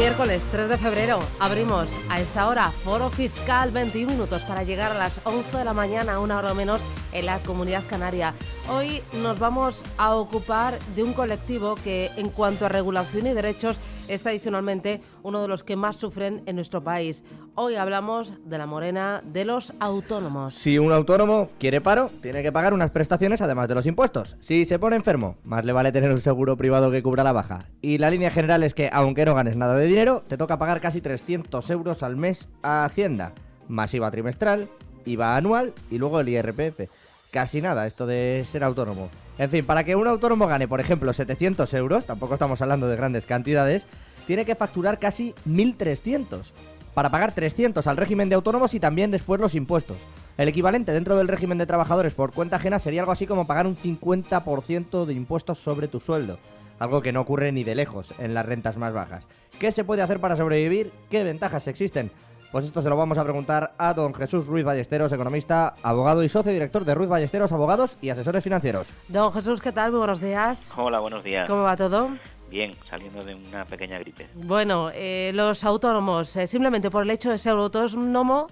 Miércoles 3 de febrero abrimos a esta hora Foro Fiscal, 21 minutos para llegar a las 11 de la mañana, una hora o menos en la Comunidad Canaria. Hoy nos vamos a ocupar de un colectivo que, en cuanto a regulación y derechos, es tradicionalmente uno de los que más sufren en nuestro país. Hoy hablamos de la morena de los autónomos. Si un autónomo quiere paro, tiene que pagar unas prestaciones además de los impuestos. Si se pone enfermo, más le vale tener un seguro privado que cubra la baja. Y la línea general es que, aunque no ganes nada de dinero, te toca pagar casi 300 euros al mes a Hacienda, más IVA trimestral, IVA anual y luego el IRPF. Casi nada esto de ser autónomo. En fin, para que un autónomo gane, por ejemplo, 700 euros, tampoco estamos hablando de grandes cantidades, tiene que facturar casi 1.300, para pagar 300 al régimen de autónomos y también después los impuestos. El equivalente dentro del régimen de trabajadores por cuenta ajena sería algo así como pagar un 50% de impuestos sobre tu sueldo. Algo que no ocurre ni de lejos en las rentas más bajas. ¿Qué se puede hacer para sobrevivir? ¿Qué ventajas existen? Pues esto se lo vamos a preguntar a don Jesús Ruiz Ballesteros, economista, abogado y socio director de Ruiz Ballesteros Abogados y Asesores Financieros. Don Jesús, ¿qué tal? Muy buenos días. Hola, buenos días. ¿Cómo va todo? Bien, saliendo de una pequeña gripe. Bueno, los autónomos, simplemente por el hecho de ser autónomo,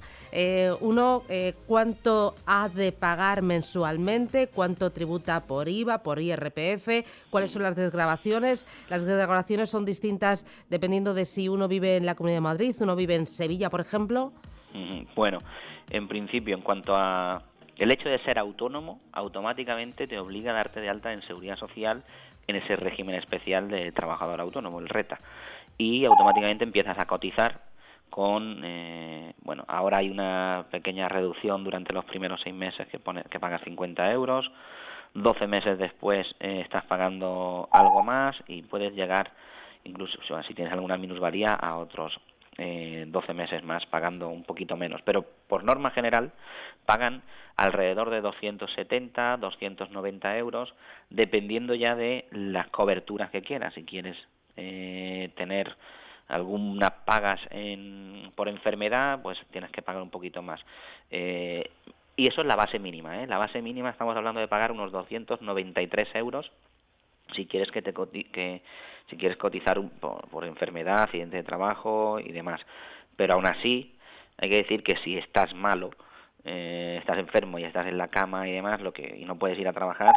¿cuánto ha de pagar mensualmente? ¿Cuánto tributa por IVA, por IRPF? ¿Cuáles son las desgravaciones? Las desgravaciones son distintas dependiendo de si uno vive en la Comunidad de Madrid, uno vive en Sevilla, por ejemplo. Bueno, en principio, en cuanto a el hecho de ser autónomo, automáticamente te obliga a darte de alta en Seguridad Social en ese régimen especial de trabajador autónomo, el RETA, y automáticamente empiezas a cotizar con, ahora hay una pequeña reducción durante los primeros 6 meses que pagas 50 euros, 12 meses después estás pagando algo más y puedes llegar, incluso si tienes alguna minusvalía, a otros 12 meses más pagando un poquito menos, pero por norma general pagan alrededor de 270, 290 euros, dependiendo ya de las coberturas que quieras. Si quieres tener algunas pagas por enfermedad, pues tienes que pagar un poquito más. Y eso es la base mínima, La base mínima estamos hablando de pagar unos 293 euros si quieres si quieres cotizar por enfermedad, accidente de trabajo y demás. Pero aún así, hay que decir que si estás malo, estás enfermo y estás en la cama y demás, y no puedes ir a trabajar,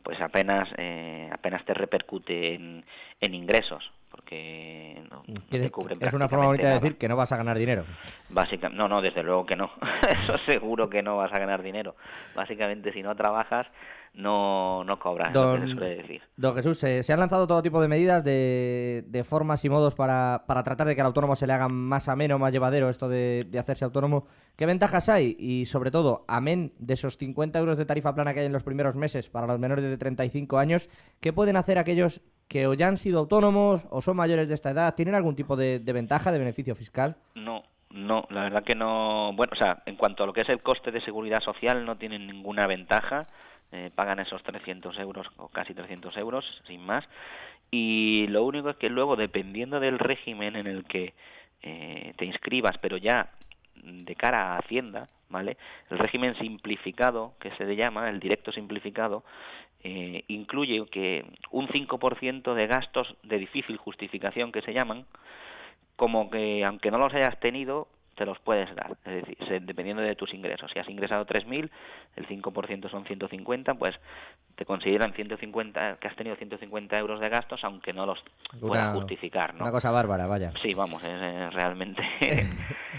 pues apenas te repercute en ingresos, porque no te cubren. Es una forma bonita de decir que no vas a ganar dinero. Básicamente, no, desde luego que no. Eso seguro que no vas a ganar dinero. Básicamente, si no trabajas, no cobras, es lo que se suele decir. Don Jesús, se han lanzado todo tipo de medidas, de formas y modos para tratar de que al autónomo se le haga más ameno, más llevadero esto de hacerse autónomo. ¿Qué ventajas hay? Y sobre todo, amén de esos 50 euros de tarifa plana que hay en los primeros meses para los menores de 35 años, ¿qué pueden hacer aquellos que o ya han sido autónomos o son mayores de esta edad? ¿Tienen algún tipo de ventaja, de beneficio fiscal? No, la verdad que no. Bueno, en cuanto a lo que es el coste de seguridad social, no tienen ninguna ventaja. Pagan esos 300 euros o casi 300 euros, sin más. Y lo único es que luego, dependiendo del régimen en el que te inscribas, pero ya de cara a Hacienda, ¿vale? El régimen simplificado, que se le llama, el directo simplificado, incluye que un 5% de gastos de difícil justificación, que se llaman, como que aunque no los hayas tenido, te los puedes dar, es decir, dependiendo de tus ingresos. Si has ingresado 3.000, el 5% son 150, pues te consideran 150, que has tenido 150 euros de gastos, aunque no los puedas justificar, ¿no? Una cosa bárbara, vaya. Sí, vamos, es realmente...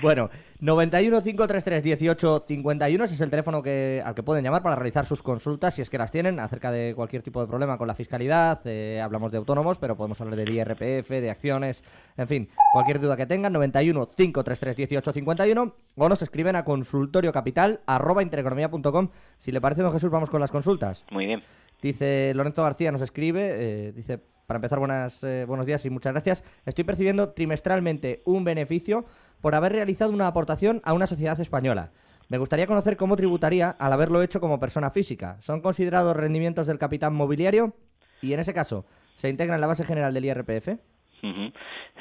Bueno, 91 533 18 51, ese es el teléfono al que pueden llamar para realizar sus consultas, si es que las tienen, acerca de cualquier tipo de problema con la fiscalidad. Hablamos de autónomos, pero podemos hablar del IRPF, de acciones, en fin, cualquier duda que tengan. 91 533 18 51, o nos escriben a consultoriocapital@intereconomia.com. Si le parece, don Jesús, vamos con las consultas. Muy bien. Dice Lorenzo García, nos escribe, dice: para empezar, buenos días y muchas gracias. Estoy percibiendo trimestralmente un beneficio por haber realizado una aportación a una sociedad española. Me gustaría conocer cómo tributaría al haberlo hecho como persona física. ¿Son considerados rendimientos del capital mobiliario? Y en ese caso, ¿se integra en la base general del IRPF?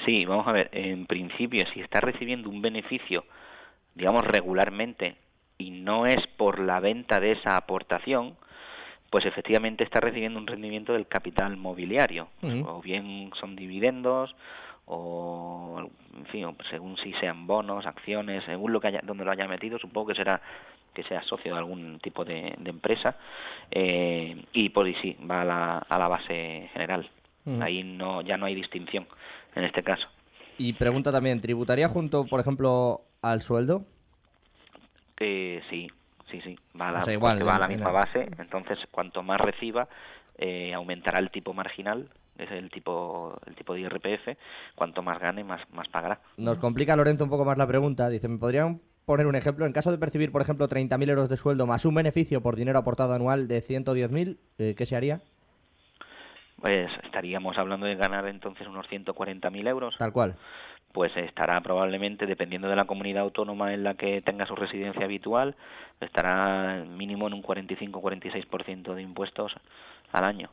Sí, vamos a ver. En principio, si estás recibiendo un beneficio, digamos, regularmente, y no es por la venta de esa aportación, pues efectivamente está recibiendo un rendimiento del capital mobiliario. O bien son dividendos o fin, según si sean bonos, acciones, según donde lo haya metido, supongo que será que sea socio de algún tipo de empresa, y pues sí, va a la base general. Ahí ya no hay distinción en este caso. Y pregunta también, ¿tributaría junto, por ejemplo, al sueldo? Que sí, va igual, va a la misma base. Entonces, cuanto más reciba, aumentará el tipo marginal, es el tipo de IRPF. Cuanto más gane, más pagará. Nos complica, Lorenzo, un poco más la pregunta. Dice, ¿me podrían poner un ejemplo? En caso de percibir, por ejemplo, 30.000 euros de sueldo más un beneficio por dinero aportado anual de 110.000, ¿qué se haría? Pues estaríamos hablando de ganar entonces unos 140.000 euros. Tal cual. Pues estará probablemente, dependiendo de la comunidad autónoma en la que tenga su residencia habitual, estará mínimo en un 45-46% de impuestos al año.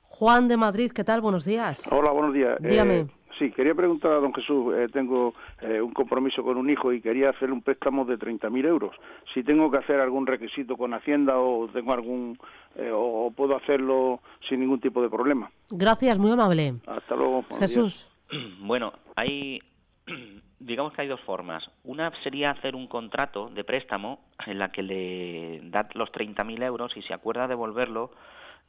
Juan de Madrid, ¿qué tal? Buenos días. Hola, buenos días. Dígame. Sí, quería preguntar a don Jesús, tengo un compromiso con un hijo y quería hacer un préstamo de 30.000 euros. Si tengo que hacer algún requisito con Hacienda o tengo o puedo hacerlo sin ningún tipo de problema. Gracias, muy amable. Hasta luego. Jesús. Bueno, digamos que hay dos formas. Una sería hacer un contrato de préstamo en la que le da los 30.000 euros y se acuerda devolverlo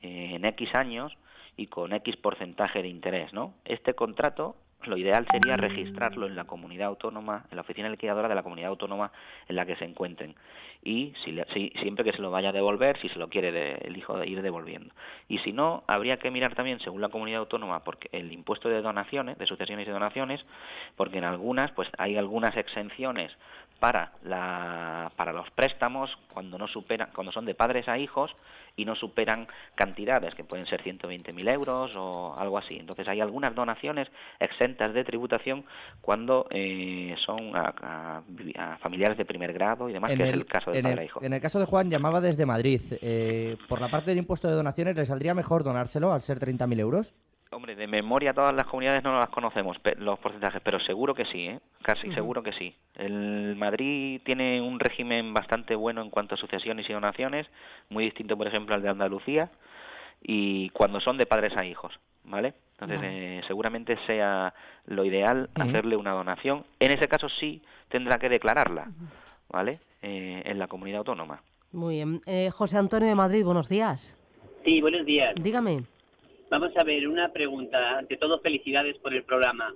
en X años y con X porcentaje de interés, ¿no? Este contrato, lo ideal sería registrarlo en la comunidad autónoma, en la oficina liquidadora de la comunidad autónoma en la que se encuentren. Y siempre que se lo vaya a devolver, si se lo quiere el hijo ir devolviendo. Y si no, habría que mirar también, según la comunidad autónoma, porque el impuesto de donaciones, de sucesiones y donaciones, porque en algunas, pues hay algunas exenciones para los préstamos cuando son de padres a hijos y no superan cantidades que pueden ser 120.000 euros o algo así. Entonces hay algunas donaciones exentas de tributación cuando son a familiares de primer grado y demás, que es el caso de padre a hijo. En el caso de Juan, llamaba desde Madrid. Por la parte del impuesto de donaciones, ¿le saldría mejor donárselo al ser 30.000 euros? Hombre, de memoria todas las comunidades no las conocemos, los porcentajes, pero seguro que sí, casi seguro que sí. El Madrid tiene un régimen bastante bueno en cuanto a sucesiones y donaciones, muy distinto, por ejemplo, al de Andalucía, y cuando son de padres a hijos, ¿vale? Entonces, seguramente sea lo ideal hacerle una donación. En ese caso sí tendrá que declararla, ¿vale? En la comunidad autónoma. Muy bien. José Antonio de Madrid, buenos días. Sí, buenos días. Dígame. Vamos a ver, una pregunta. Ante todo, felicidades por el programa.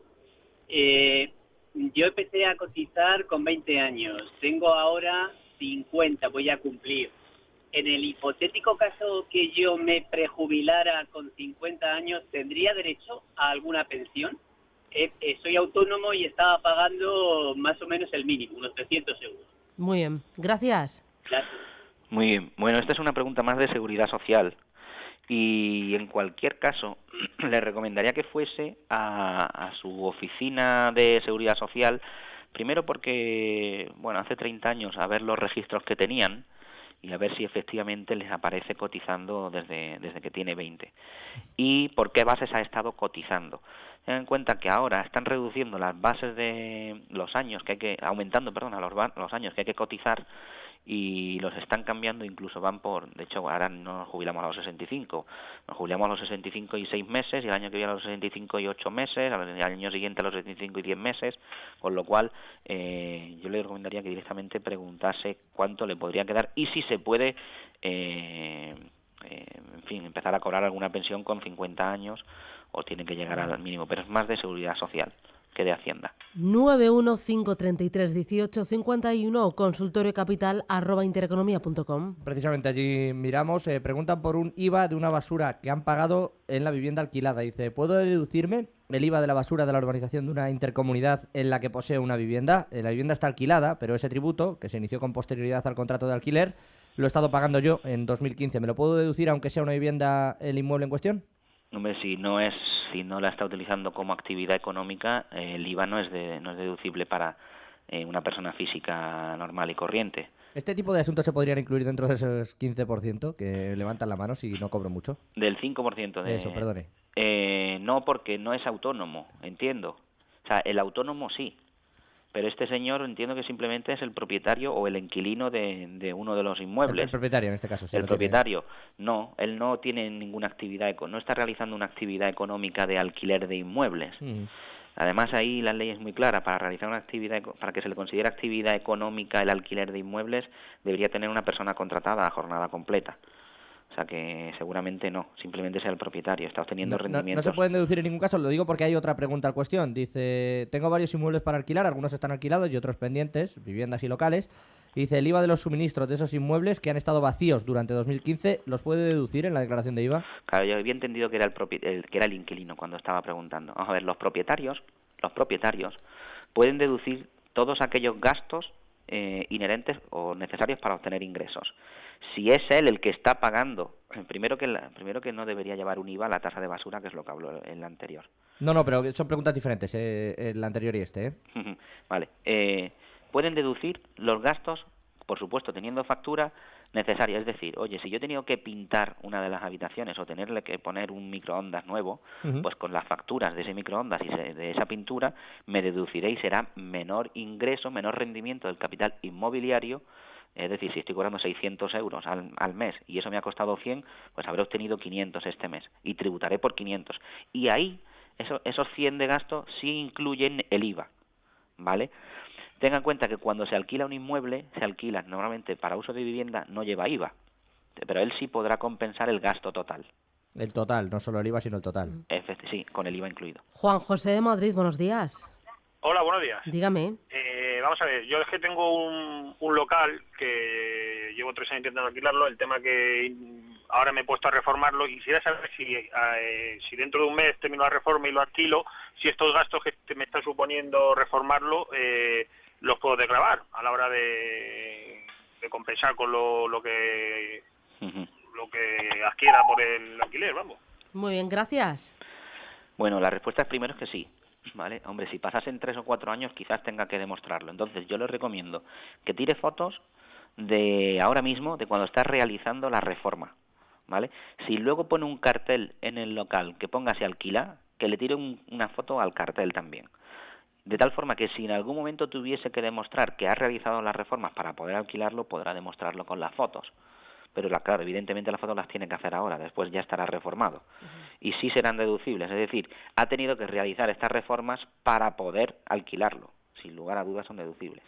Yo empecé a cotizar con 20 años. Tengo ahora 50, voy a cumplir. En el hipotético caso que yo me prejubilara con 50 años, ¿tendría derecho a alguna pensión? Soy autónomo y estaba pagando más o menos el mínimo, unos 300 euros. Muy bien, gracias. Gracias. Muy bien. Bueno, esta es una pregunta más de seguridad social. Y en cualquier caso, le recomendaría que fuese a su oficina de seguridad social, primero porque, bueno, hace 30 años a ver los registros que tenían y a ver si efectivamente les aparece cotizando desde que tiene 20. Y por qué bases ha estado cotizando. Ten en cuenta que ahora están reduciendo las bases de los años aumentando los años que hay que cotizar, y los están cambiando, incluso de hecho ahora no nos jubilamos a los 65, nos jubilamos a los 65 y 6 meses, y el año que viene a los 65 y 8 meses, al año siguiente a los 65 y 10 meses, con lo cual yo le recomendaría que directamente preguntase cuánto le podría quedar y si se puede, en fin, empezar a cobrar alguna pensión con 50 años o tiene que llegar al mínimo, pero es más de seguridad social que de Hacienda. 915331851 o consultoriocapital@intereconomia.com. Precisamente allí miramos, preguntan por un IVA de una basura que han pagado en la vivienda alquilada. Dice, ¿puedo deducirme el IVA de la basura de la urbanización de una intercomunidad en la que posee una vivienda? La vivienda está alquilada, pero ese tributo, que se inició con posterioridad al contrato de alquiler, lo he estado pagando yo en 2015. ¿Me lo puedo deducir aunque sea una vivienda el inmueble en cuestión? Hombre, si no la está utilizando como actividad económica, el IVA no es deducible para una persona física normal y corriente. ¿Este tipo de asuntos se podrían incluir dentro de esos 15% que levantan la mano si no cobro mucho? Del 5% de... Eso, perdone. No, porque no es autónomo, entiendo. O sea, el autónomo sí, pero este señor entiendo que simplemente es el propietario o el inquilino de uno de los inmuebles. El propietario en este caso, sí. El propietario, no, él no tiene ninguna actividad, no está realizando una actividad económica de alquiler de inmuebles. Además, ahí la ley es muy clara. Para realizar una actividad, para que se le considere actividad económica el alquiler de inmuebles, debería tener una persona contratada a jornada completa. O sea que seguramente no, simplemente sea el propietario, está obteniendo rendimientos. No se pueden deducir en ningún caso, lo digo porque hay otra pregunta al cuestión. Dice, tengo varios inmuebles para alquilar, algunos están alquilados y otros pendientes, viviendas y locales. Y dice, el IVA de los suministros de esos inmuebles que han estado vacíos durante 2015, ¿los puede deducir en la declaración de IVA? Claro, yo había entendido que era que era el inquilino cuando estaba preguntando. Vamos a ver, los propietarios pueden deducir todos aquellos gastos inherentes o necesarios para obtener ingresos. Si es él el que está pagando, primero que no debería llevar un IVA a la tasa de basura, que es lo que habló en la anterior. No, pero son preguntas diferentes, el anterior y este. Vale. Pueden deducir los gastos, por supuesto, teniendo factura necesaria. Es decir, oye, si yo he tenido que pintar una de las habitaciones o tenerle que poner un microondas nuevo, pues con las facturas de ese microondas y de esa pintura me deduciré y será menor ingreso, menor rendimiento del capital inmobiliario. Es decir, si estoy cobrando 600 euros al mes y eso me ha costado 100, pues habré obtenido 500 este mes y tributaré por 500. Y ahí, esos 100 de gasto sí incluyen el IVA, ¿vale? Tenga en cuenta que cuando se alquila un inmueble, se alquila normalmente para uso de vivienda, no lleva IVA, pero él sí podrá compensar el gasto total. El total, no solo el IVA, sino el total. Sí, con el IVA incluido. Juan José de Madrid, buenos días. Hola, buenos días. Dígame. Vamos a ver, yo es que tengo un local que llevo 3 años intentando alquilarlo, el tema que ahora me he puesto a reformarlo y quisiera saber si dentro de un mes termino la reforma y lo alquilo, si estos gastos que me está suponiendo reformarlo los puedo declarar a la hora de compensar con lo que adquiera por el alquiler, vamos. Muy bien, gracias. Bueno, la respuesta es primero es que sí. Vale, hombre, si pasasen 3 o 4 años quizás tenga que demostrarlo. Entonces yo les recomiendo que tire fotos de ahora mismo, de cuando está realizando la reforma, ¿vale? Si luego pone un cartel en el local que ponga se alquila, que le tire una foto al cartel también. De tal forma que si en algún momento tuviese que demostrar que ha realizado las reformas para poder alquilarlo, podrá demostrarlo con las fotos. Pero claro, evidentemente las fotos las tiene que hacer ahora, después ya estará reformado. Y sí serán deducibles, es decir, ha tenido que realizar estas reformas para poder alquilarlo. Sin lugar a dudas son deducibles.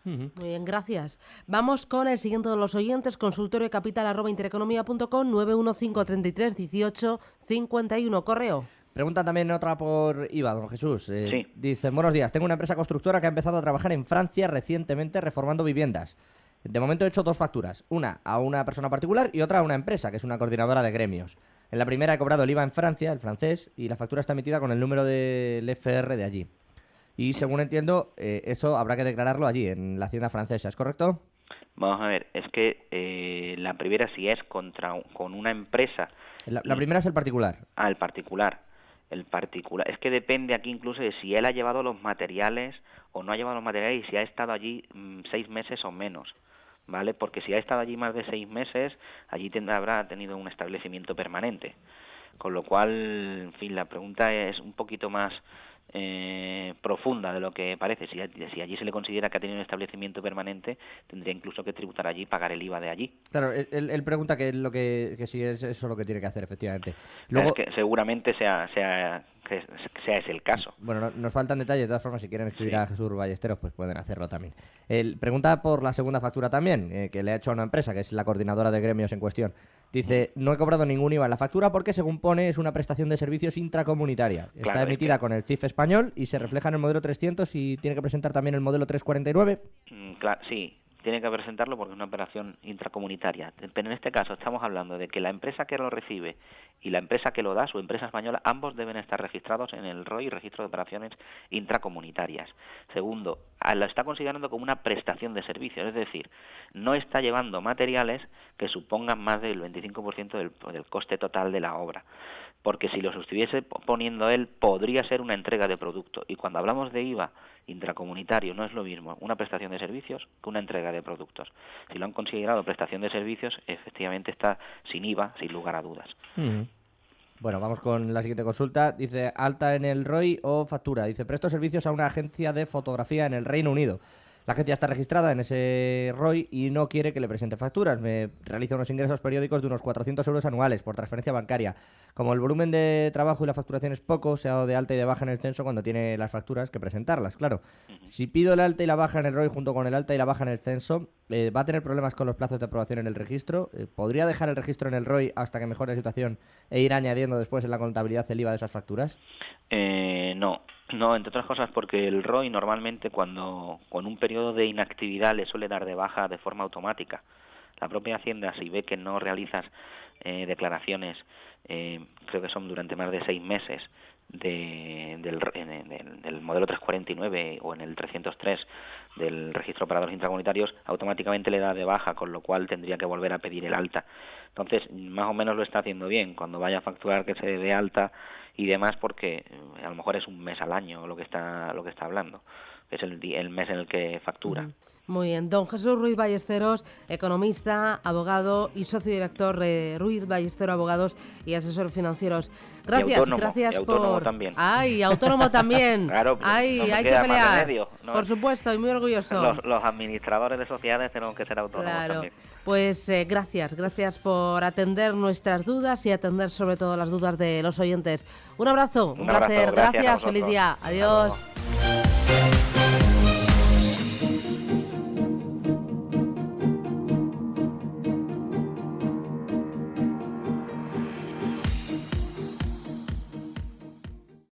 Muy bien, gracias. Vamos con el siguiente de los oyentes, consultoriocapital@intereconomia.com, 915331851, correo. Pregunta también otra por IVA, don Jesús. Sí. Dice, buenos días, tengo una empresa constructora que ha empezado a trabajar en Francia recientemente reformando viviendas. De momento he hecho 2 facturas, una a una persona particular y otra a una empresa, que es una coordinadora de gremios. En la primera he cobrado el IVA en Francia, el francés, y la factura está emitida con el número del FR de allí. Y según entiendo, eso habrá que declararlo allí, en la hacienda francesa, ¿es correcto? Vamos a ver, es que la primera sí es con una empresa. La primera es el particular. El particular. El particular. Es que depende aquí incluso de si él ha llevado los materiales o no ha llevado los materiales y si ha estado allí 6 meses o menos. ¿Vale? Porque si ha estado allí más de 6 meses, allí habrá tenido un establecimiento permanente. Con lo cual, en fin, la pregunta es un poquito más profunda de lo que parece. Si allí se le considera que ha tenido un establecimiento permanente, tendría incluso que tributar allí y pagar el IVA de allí. Claro, él pregunta que si es eso lo que tiene que hacer, efectivamente. Luego, es que seguramente sea ese el caso. Bueno, nos faltan detalles, de todas formas, si quieren escribir a Jesús Ballesteros, pues pueden hacerlo también. Él pregunta por la segunda factura también, que le ha hecho a una empresa, que es la coordinadora de gremios en cuestión. Dice, no he cobrado ningún IVA en la factura porque, según pone, es una prestación de servicios intracomunitaria. Está Claro, emitida con el CIF español y se refleja en el modelo 300 y tiene que presentar también el modelo 349. Claro, sí. Tiene que presentarlo porque es una operación intracomunitaria. Pero en este caso estamos hablando de que la empresa que lo recibe y la empresa que lo da, su empresa española, ambos deben estar registrados en el ROI, Registro de Operaciones Intracomunitarias. Segundo, lo está considerando como una prestación de servicios, es decir, no está llevando materiales que supongan más del 25% del coste total de la obra. Porque si los estuviese poniendo él, podría ser una entrega de producto. Y cuando hablamos de IVA intracomunitario, no es lo mismo una prestación de servicios que una entrega de productos. Si lo han considerado prestación de servicios, efectivamente está sin IVA, sin lugar a dudas. Bueno, vamos con la siguiente consulta. Dice, alta en el ROI o factura. Dice, presto servicios a una agencia de fotografía en el Reino Unido. La agencia está registrada en ese ROI y no quiere que le presente facturas. Me realiza unos ingresos periódicos de unos 400 euros anuales por transferencia bancaria. Como el volumen de trabajo y la facturación es poco, se ha dado de alta y de baja en el censo cuando tiene las facturas que presentarlas, claro. Si pido el alta y la baja en el ROI junto con el alta y la baja en el censo, ¿va a tener problemas con los plazos de aprobación en el registro? ¿Podría dejar el registro en el ROI hasta que mejore la situación e ir añadiendo después en la contabilidad el IVA de esas facturas? No, entre otras cosas porque el ROI normalmente cuando con un periodo de inactividad le suele dar de baja de forma automática. La propia Hacienda, si ve que no realizas declaraciones, creo que son durante más de 6 meses, del modelo 349 o en el 303 del registro de operadores intracomunitarios, automáticamente le da de baja, con lo cual tendría que volver a pedir el alta. Entonces, más o menos lo está haciendo bien. Cuando vaya a facturar que se dé alta y demás, porque a lo mejor es un mes al año lo que está hablando, es el mes en el que factura. Muy bien. Don Jesús Ruiz Ballesteros, economista, abogado y socio director de Ruiz Ballesteros Abogados y asesores financieros. Gracias, gracias autónomo por... también. ¡Ay, autónomo también! Claro, ¡Ay, no me hay que queda más pelear! remedio, ¿no? Por supuesto, y muy orgulloso. Los administradores de sociedades tenemos que ser autónomos también. Pues gracias por atender nuestras dudas y atender sobre todo las dudas de los oyentes. Un abrazo, un placer, gracias, feliz día, adiós.